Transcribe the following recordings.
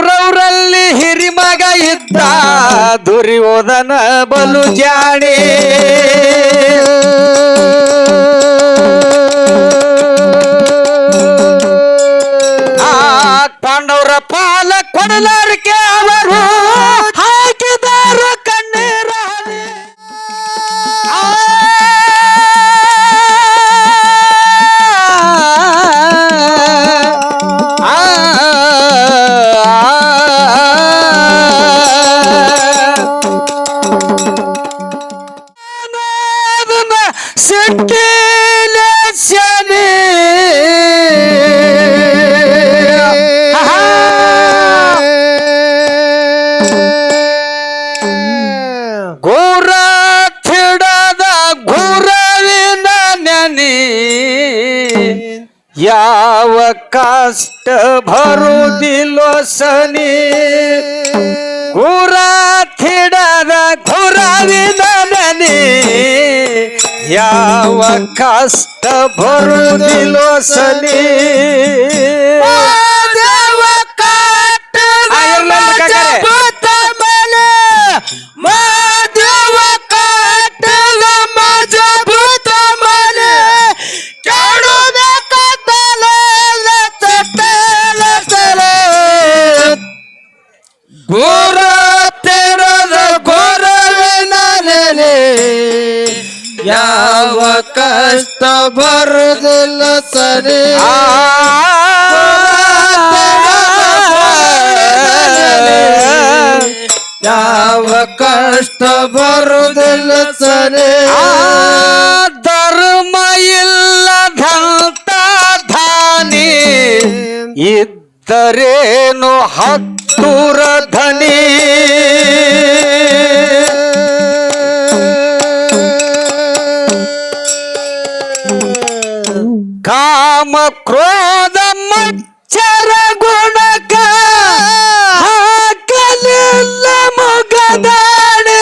ಕೌರವರಲ್ಲಿ ಹಿರಿಮಗ ಇದ್ದ ದುರ್ಯೋಧನ ಬಲು ಜಾಣೆ ಪಾಂಡವರ ಪಾಲ ಕೊಡಲಾರಕ್ಕೆ ಅವರು ಹಾಕಿದರು ಕಣ್ಣೀರ ಯಾವ ಕಷ್ಟ ಭರುದಿಲ್ಲೋ ಸನಿ ಗುರ ಥಿಡದ ಗುರವಿನ ನನಿ ಯಾವ ಕಷ್ಟ ಭರುದಿಲ್ಲೋ ಸನಿ ದೇವ ಕಾಟ ಮಾದೇವ ಕಾಟದ ಮಜಬೂತ ಮನೆ ಗೋರ ತೆರದ ಗೋರವಿನ ನೆನೆ ಯಾವ ಕಷ್ಟ ಬರುದಿಲ್ಲ ಸರಿ ಯಾವ ಕಷ್ಟ ಬರುದಿಲ್ಲ ಸರಿ ಧರ್ಮ ಇಲ್ಲದಂತ ಧಾನಿ ಇದ್ದರೇನು ಹತ್ತೂರ ಧನಿ ಕಾಮ ಕ್ರೋಧ ಮಚ್ಚರ ಗುಣಕ ಹಾಕಲಿಲ್ಲ ಮುಗದಾಣೆ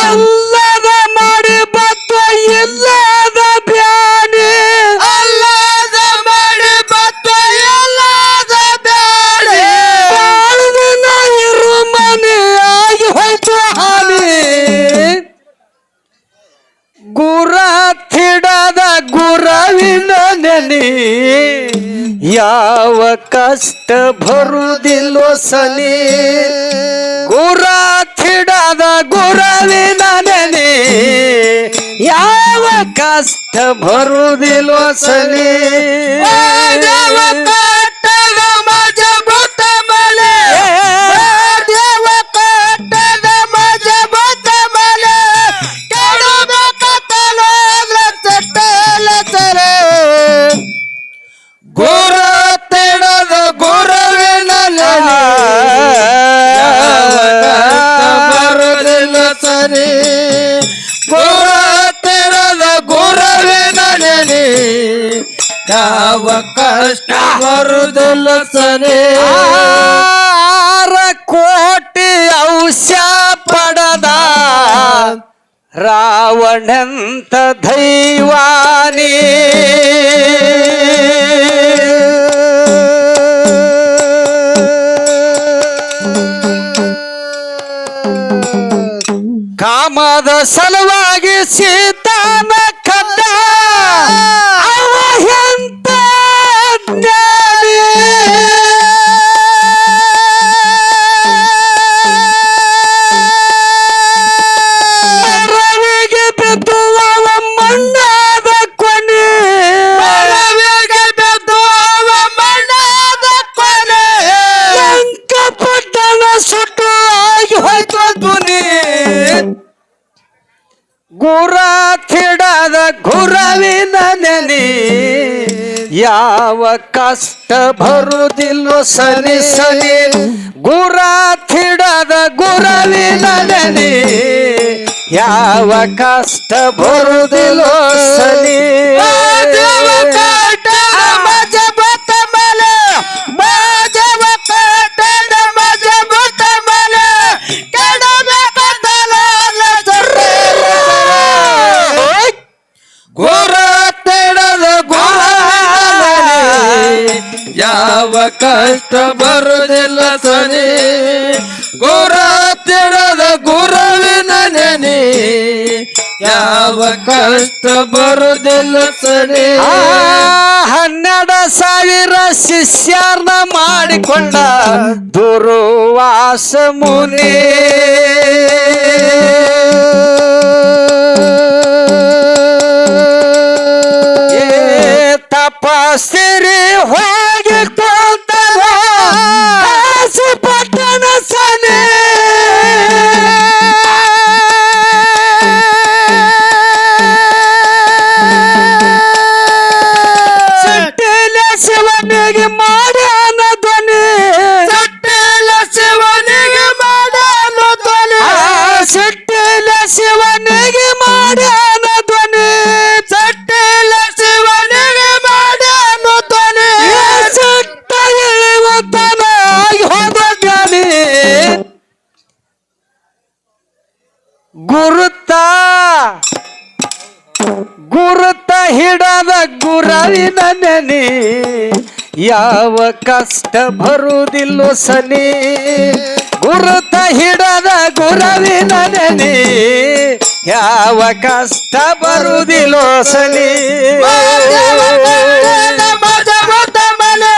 ಅಲ್ಲದ ಮಾಡಿ ಬತ್ತು ಇಲ್ಲದ ಬ್ಯಾನೆ ಅಲ್ಲದ ಮಾಡಿ ಬತ್ತು ಇಲ್ಲದ ಬ್ಯಾನೆ ಬಾಳ್ದಿನ ಇರು ಮನೆಯಾಗಿ ಹೋಯ್ತು ಹಾನಿ ಗುರ ಥಿಡದ ಗುರವಿನ ನೆನಿ ಯಾವ ಕಷ್ಟ ಭರುದಿಲ್ಲೋ ಸನಿ ಗುರ ಥಿಡದ ಗುರವಿನ ನೆನಿ ಯಾವ ಕಷ್ಟ ಭರುದಿಲ್ಲೋ ಸನಿ ದೇವ ಕಾಟದ ಮಜಬೂತ ಮಲೆ ದೇವ ಕಾಟದ ಮಜಬೂತ ಮಲೆ ಗೋರ ತೆಡದ ಗೋರವಿನ ಬರುದಿಲ್ಲ ಸರಿ ಗೋರ ತೆಡದ ಗೋರವಿನ ನೆನೆ ಯಾವ ಕಷ್ಟ ಬರುದಿಲ್ಲ ಸರಿ 6 ಕೋಟಿ ಔಷ ಪಡದ ರಾವಣಂತ ದೈವಾನಿ ಕಾಮದ ಸಲುವಾಗಿ ಸೀತಾನ ಕದ್ದ ಅವ ಎಂತ ಜ್ಞಾನಿ ರವಿಗೆ ಬಿದ್ದು ಅವ ಮಣ್ಣಾದ ಕೊನೆ ರವಿಗೆ ಬಿದ್ದು ಅವ ಮಣ್ಣಾದ ಕೊನೆ ಲಂಕಾಪಟ್ಟಣ ಸುಟ್ಟು ಆಗಿ ಹೋಯ್ತು ಧ್ವನಿ ಗುರ ಥಿಡದ ಗುರವಿನ ನೆನಿ ಯಾವ ಕಷ್ಟ ಭರುದಿಲ್ಲೋ ಸನಿ ಸನಿ ಗುರ ಥಿಡದ ಗುರವಿನ ನೆನಿ ಯಾವ ಕಷ್ಟ ಭರುದಿಲ್ಲೋ ಸನಿ ದೇವ ಕಾಟದ ಮಜಬೂತ ಮಲೆ ದೇವ ಕಾಟದ ಮಜಬೂತ ಮಲೆ ಕೆಡಬೇಕಂತಲ ಗೋ ಯಾವ ಕಷ್ಟ ಬರುವುದಿಲ್ಲ ಸನಿ ಗುರ ತಿಳದ ಗುರುವಿನ ನೆನೆ ಯಾವ ಕಷ್ಟ ಬರುವುದಿಲ್ಲ ಸನಿ 12,000 ಶಿಷ್ಯರ್ನ ಮಾಡಿಕೊಂಡ ದುರ್ವಾಸ ಮುನಿ ತಪಸ್ಸಿರಿ ಹೋಗಿ ಕೊಂದವ ಪಟ್ಟಣ ಸನೆ ಸಟ್ಟೆಲ ಶಿವನಿಗೆ ಮಾಡ್ಯಾನ ಧ್ವನಿ ಸಟ್ಟೆಲ ಶಿವನಿಗೆ ಮಾಡಾನ ಧ್ವನಿ ಸಟ್ಟೆಲ ಶಿವನಿಗೆ ಮಾಡ್ಯಾನ ಧ್ವನಿ ಸಟ್ಟೆಲ ಶಿವನಿಗೆ ಮಾಡಾನ ಧ್ವನಿ ಸಟ್ಟ ಇಳಿಯುತ್ತಾನ ಹೋದ ಜ್ಞಾನಿ ಗುರುತ ಹಿಡದ ಗುರವಿನ ನೆನೆ ಯಾವ ಕಷ್ಟ ಬರುವುದಿಲ್ಲ ಸನಿ ಗುರುತ ಹಿಡದ ಗುರವಿನ ನೆನೆ ಯಾವ ಕಷ್ಟ ಬರುವುದಿಲ್ಲ ಸನಿ ಮಜಬೂತ ಮನೆ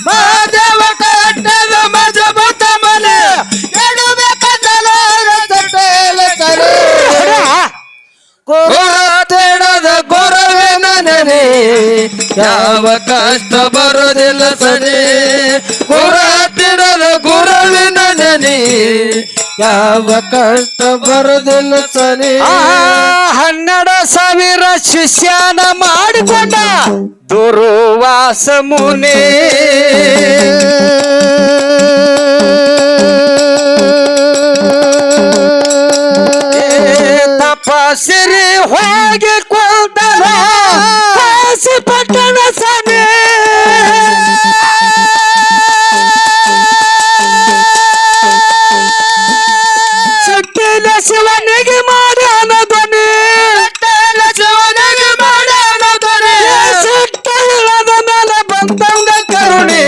ಮಾದೇವ ಕಟ್ಟದ ಮಜಬೂತ ಮನೆ ಎಡಬೇಕಂದಲ ಸಟ್ಟೆಲ ಕರೆ ಗುರುತಿಡದ ಗುರುವಿನ ನೆನೆ ಯಾವ ಕಷ್ಟ ಬರುವುದಿಲ್ಲ ಸನಿ ಗುರುತಿಡದ ಗುರುವಿನ ನೆನೆ ಯಾವ ಕಷ್ಟ ಬರುವುದಿಲ್ಲ ಸನಿ 12,000 ಶಿಷ್ಯನ ಮಾಡಿಕೊಂಡ ದುರ್ವಾಸ ಮುನಿ ತಪಸ್ಸಿರಿ ಹೋಗಿ ಕೊಂದವ ಪಟ್ಟಣ ಸನೆ ಸಟ್ಟೆಲ ಶಿವನಿಗೆ ಮಾಡ್ಯಾನ ಧ್ವನಿ ಸಟ್ಟೆಲ ಶಿವನಿಗೆ ಮಾಡಾನ ಧ್ವನಿ ಸಟ್ಟ ಇಳದ ಮೇಲೆ ಬಂದಂಗ ಕರುಣೆ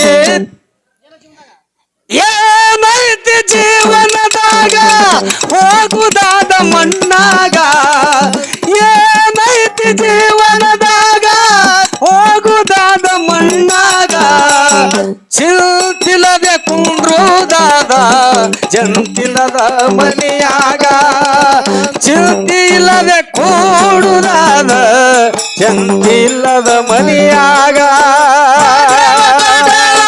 ಏನೈತಿ ಜೀವನದಾಗ ಹೋಗುದಾದ ಮಣ್ಣಾಗ ಏನೈತಿ ಜೀವನದಾಗ ಹೋಗುದಾದ ಮಣ್ಣಾಗ ಚಿಲ್ತಿಲ್ಲದೆ ಕುಂಡ್ರುದಾದ ಜಂತಿಲ್ಲದ ಮನೆಯಾಗ ಚಿಲ್ತಿಲ್ಲದೆ ಕೂಡುದಾದ ಜಂತಿಲ್ಲದ ಮನೆಯಾಗ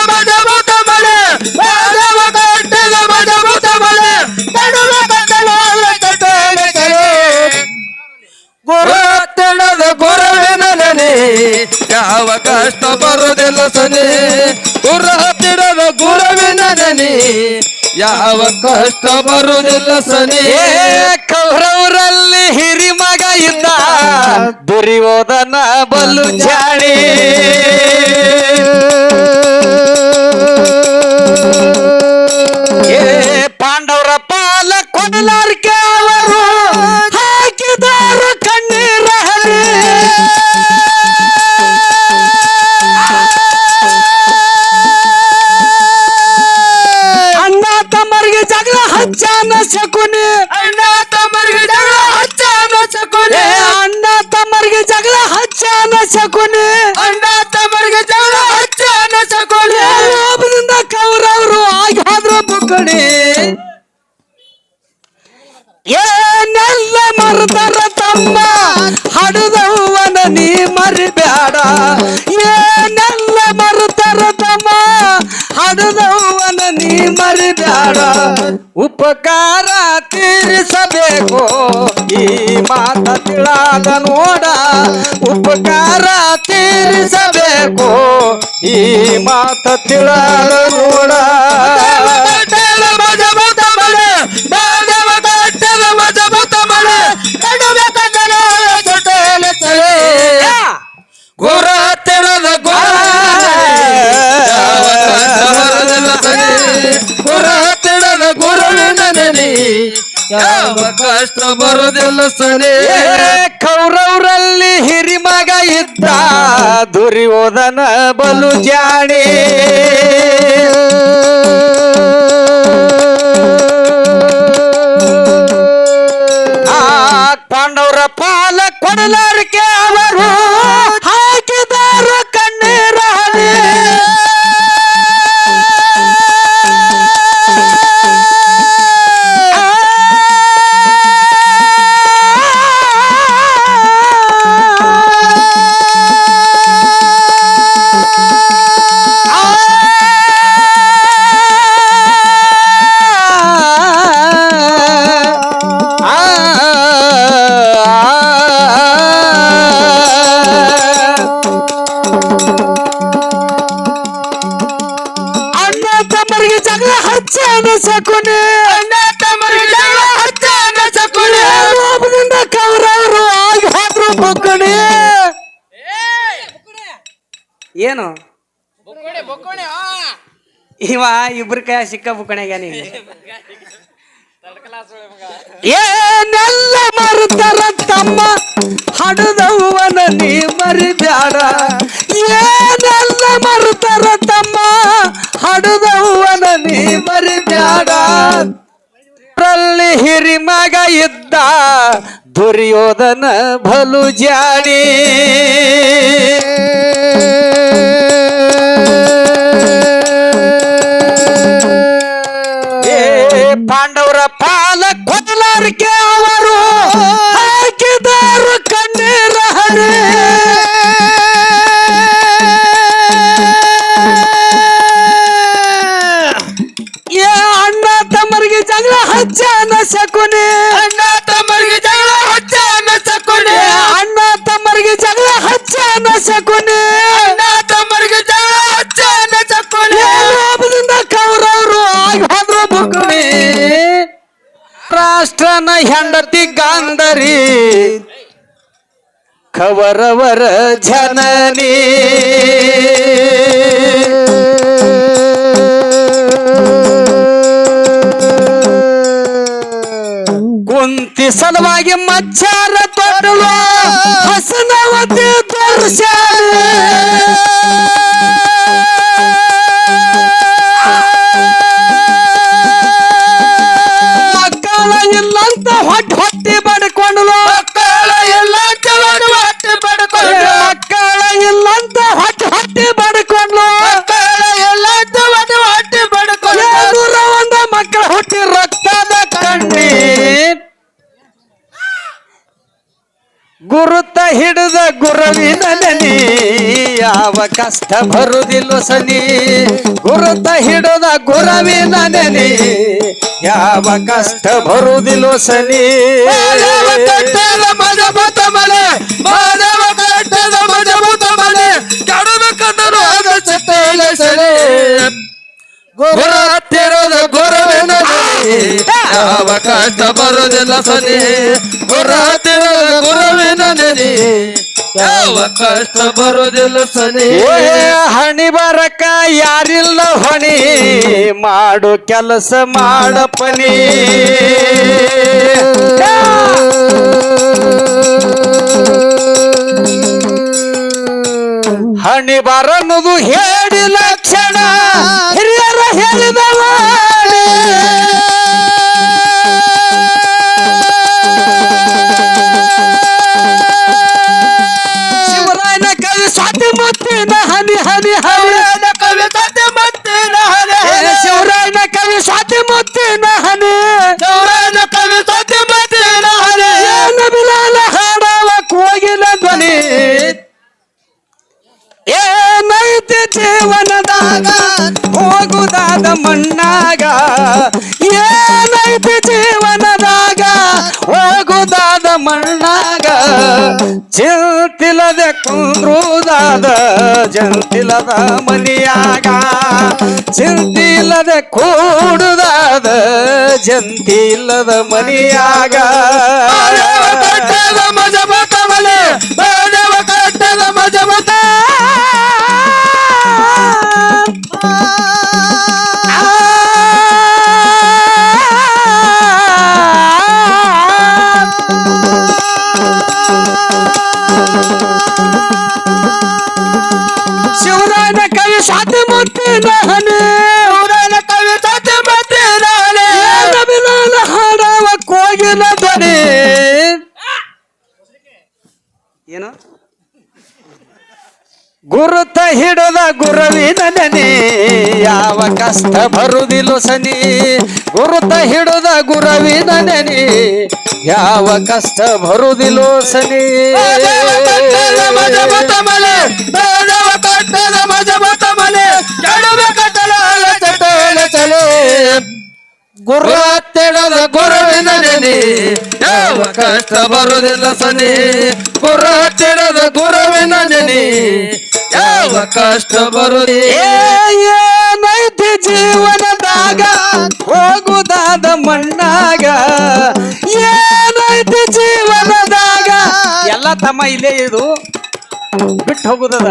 ಮಜಬೂತ ಮನೆ ಮಾದೇವ ಕಟ್ಟದ ಮಜಬೂತ ಮನೆ ಎಡಬೇಕಂದಲ ಸಟ್ಟೆಲ ಕರೆ ಗುರುತಿಡದ ಗುರುವಿನ ನೆನೆ ಯಾವ ಕಷ್ಟ ಬರುವುದಿಲ್ಲ ಸನಿ ಗುರುತಿಡದ ಗುರುವಿನ ನೆನೆ ಯಾವ ಕಷ್ಟ ಬರುವುದಿಲ್ಲ ಸನಿ ಕೌರವರಲ್ಲಿ ಹಿರಿಮಗ ಇದ್ದ ದುರ್ಯೋಧನ ಬಲು ಜಾಣಿ ಪಾಂಡವರ ಪಾಲ ಕೊಡಲಾರ್ಕೆ ಅವರು ಹಾಕಿದಾರು ಕಣ್ಣೀರ ಹನಿ ಅಣ್ಣ ತಮ್ಮರಿಗೆ ಜಗಳ ಹಚ್ಚಾನ ಶಕುನಿ ಅಣ್ಣ ತಮ್ಮರಿಗೆ ಜಗಳ ಹಚ್ಚಾನ ಶಕುನಿ ಅಣ್ಣ ತಮ್ಮರಿಗೆ ಜಗಳ ಹಚ್ಚಾನ ಶಕುನಿ ಅಣ್ಣ ತಮ್ಮರಿಗೆ ಜಗಳ ಹಚ್ಚಾನ ಶಕುನಿ ಲೋಭದಿಂದ ಕೌರವರು ಆಗಿ ಹೋದ್ರು ಬುಕ್ಕಣಿ ಏನೆಲ್ಲ ಮರ್ದರ ತಮ್ಮ ಹಡದವನ ನೀ ಮರಿಬೇಡ ಏನೆಲ್ಲ ಮರ್ದರ ತಮ್ಮ ಹಡದವನ ನೀ ಮರಿಬೇಡ ಉಪಕಾರ ತೀರಿಸಬೇಕು ಈ ಮಾತ ತಿಳಾದ ನೋಡ ಉಪಕಾರ ತೀರಿಸಬೇಕು ಈ ಮಾತ ತಿಳಾದ ನೋಡ ಮಜಬೂತ ಮನೆ ಮಾದೇವ ಕಟ್ಟದ ಮಜಬೂತ ಮನೆ ಎಡಬೇಕಂದಲ ಸಟ್ಟೆಲ ಕರೆ ಗುರುತಿಡದ ಗುರುತಿಡದ ಗುರುವಿನ ನೆನೆ ಯಾವ ಕಷ್ಟ ಬರುವುದಿಲ್ಲ ಸನಿ ಕೌರವರಲ್ಲಿ ಹಿರಿಮಗ ಇದ್ದ ದುರ್ಯೋಧನ ಬಲು ಜಾಣಿ ಆ ಪಾಂಡವರ ಪಾಲ ಕೊಡಲಾರಕ್ಕೆ ಅವರು ಹಾಕಿದಾರು ಕಣ್ಣೀರ ಹನಿ. ಸಕುನಿ ಅಣ್ಣ ತಮ್ಮರಿಗೆ ಜಗಳ ಹಚ್ಚಾನ ಸಕುನಿ ಲೋಭದಿಂದ ಕೌರವರು ಆಗಿ ಹೋದ್ರು ಬುಕ್ಕಣಿ. ಏನು ಬೊಕ್ಕಣೆ ಬೊಕ್ಕಣೆ ಇವ ಇಬ್ರ ಕೈ ಸಿಕ್ಕ ಬುಕ್ಕಣೆಗ ನೀ ಏನೆಲ್ಲ ಮರುತ್ತಾರ ತಮ್ಮ ಹಡದವನ ನೀ ಮರಿಬ್ಯಾಡ. ಏನೆಲ್ಲ ಮರುತ್ತಾರ ತಮ್ಮ ಹಡದವನ ನೀ ಮರಿಬ್ಯಾಡ. ರಲ್ಲಿ ಹಿರಿಮಗ ಇದ್ದ ದುರ್ಯೋಧನ ಬಲು ಜಾಣಿ ಪಾಂಡವರ ಪಾಲ ಕೊಡಲಾರಕ್ಕೆ ಅವರು ಹಾಕಿದಾರು ಕಣ್ಣೀರ ಹನಿ. ಅಣ್ಣ ತಮ್ಮರಿಗೆ ಜಗಳ ಹಚ್ಚಾನ ಸಕುನಿ ಅಣ್ಣ ತಮ್ಮರಿಗೆ ಜಗಳ ಹಚ್ಚಾನ ಸಕುನಿ ಅಣ್ಣ ತಮ್ಮರಿಗೆ ಜಗಳ ಹಚ್ಚಾನ ಸಕುನಿ ಅಣ್ಣ ತಮ್ಮರಿಗೆ ಜಗಳ ಹಚ್ಚಾನ ಸಕುನಿ ಲೋಭದಿಂದ ಕೌರವರು ಆಗಿ ಹೋದ್ರು ಬುಕ್ಕಣಿ. ರಾಷ್ಟ್ರನ ಹೆಂಡತಿ ಗಾಂಧರಿ ಕವರವರ ಜನನಿ ಕುಂತಿ ಸಲುವಾಗಿ ಮಚ್ಚಾರ ತೊಡಲು ಹಸನವತಿ ದರ್ಶನ ಮಕ್ಕಳ ಇಲ್ಲಂತ ಹೊಟ್ಟಿ ಬಡ್ಕೊಂಡ್ಲು ಮಕ್ಕಳ ಎಲ್ಲ ಹೊಟ್ಟೆ ಬಡ್ಕೊಂಡು ಮಕ್ಕಳ ಇಲ್ಲಂತ ಹೊಟ್ಟಿ ಬಡ್ಕೊಂಡ್ಲು ಮಕ್ಕಳ ಎಲ್ಲ ಹೊಟ್ಟೆ ಬಡ್ಕೊಂಡು 201 ಮಕ್ಕಳ ಹುಟ್ಟಿ ರಕ್ತದ ಕಣ್ಣೀರ್ ಗುರುತ ಹಿಡಿದ ಗುರುವಿನ ನೆನಿ ಯಾವ ಕಷ್ಟ ಬರುದಿಲ್ಲ ಸನಿ. ಗುರುತ ಹಿಡಿದ ಗುರುವಿನ ನೆನಿ ಯಾವ ಕಷ್ಟ ಬರುದಿಲ್ಲ ಸನಿ. ಮಾನವ ಕಟ್ಟದ ಮಜಬೂತ ಮನೆ ಮಾನವ ಕಟ್ಟದ ಮಜಬೂತ ಮನೆ ಕಡಬೇಕಂದರು ಅಗತ್ಯ ಸರಿ ಗುರು ಹತ್ತಿರದ ಗುರುವಿನ ಯಾವ ಕಷ್ಟ ಬರುವುದಿಲ್ಲ ಸನಿ ಗುರು ಹತ್ತಿರದ ಗುರುವಿನ ನೆನೆ ಯಾವ ಕಷ್ಟ ಬರುವುದಿಲ್ಲ ಸನಿ. ಹಣಿ ಬರಕ ಯಾರಿಲ್ಲ ಹೊಣಿ ಮಾಡು ಕೆಲಸ ಮಾಡಪ್ಪನಿ. ಹಣಿ ಬರನ್ನೋದು ಹೇಳಿ ಲಕ್ಷಣ ಹಿರಿಯರ ಹೇಳಿದವ ಶಿವರಾಯನ ಕವಿ ಸ್ವಾತಿ ಮುತ್ತಿನ ಹನಿ ಹನಿ ಹನಿ ಕವಿ ಸತ್ಯ ಮತ್ತೆ ಶಿವರಾಯನ ಕವಿ ಸ್ವಾತಿ ಮುತ್ತಿನ ಹನಿ ಚೌರಾಯನ ಕವಿ ಸತ್ಯ ಮತ್ತೆ ಏನು ಬಿಲಾಲ ಹಾಡವ ಕೋಗಿಲ ಧ್ವನಿ. ಏನೈತಿ ಜೀವನದಾಗ ಹೋಗುದಾದ ಮಣ್ಣಾಗ ಏನೈತಿ ಜೀವನದಾಗ ಹೋಗುದಾದ ಮಣ್ಣಾಗ ಚಿಂತಿಲ್ಲದೆ ಕುಂದ್ರುದಾದ ಜಂತಿಲ್ಲದ ಮನಿಯಾಗ ಚಿಂತಿಲ್ಲದೆ ಕೂಡುದಾದ ಜಂತಿಲ್ಲದ ಮನಿಯಾಗ ಕಟ್ಟದ ಮಜಬೂತ ಮನೆ ಮಾನವ ಕಟ್ಟದ ಮಜಬೂತ ಏನು ಗುರುತ ಹಿಡದ ಗುರುವಿನ ನೆನೆ ಯಾವ ಕಷ್ಟ ಬರುದಿಲ್ಲ ಸನಿ ಗುರುತ ಹಿಡದ ಗುರುವಿನ ನೆನೆ ಯಾವ ಕಷ್ಟ ಬರುದಿಲ್ಲ ಸನಿ ಗುರು ತೆಡದ ಗುರುವಿನ ನೆನೆ ಯಾವ ಕಷ್ಟ ಬರುದಿಲ್ಲ ಸನಿ ಗುರು ತೆಡದ ಗುರುವಿನ ನೆನೆ ಯಾವ ಕಷ್ಟ ಬರುದಿಲ್ಲ ಏನೈತಿ ಜೀವನದಾಗ ಹೋಗುದಾದ ಮಣ್ಣಾಗ ಏನೈತಿ ಜೀವನದಾಗ ಎಲ್ಲ ತಮ್ಮ ಇಲ್ಲೇ ಇದು ಬಿಟ್ಟು ಹೋಗುದದ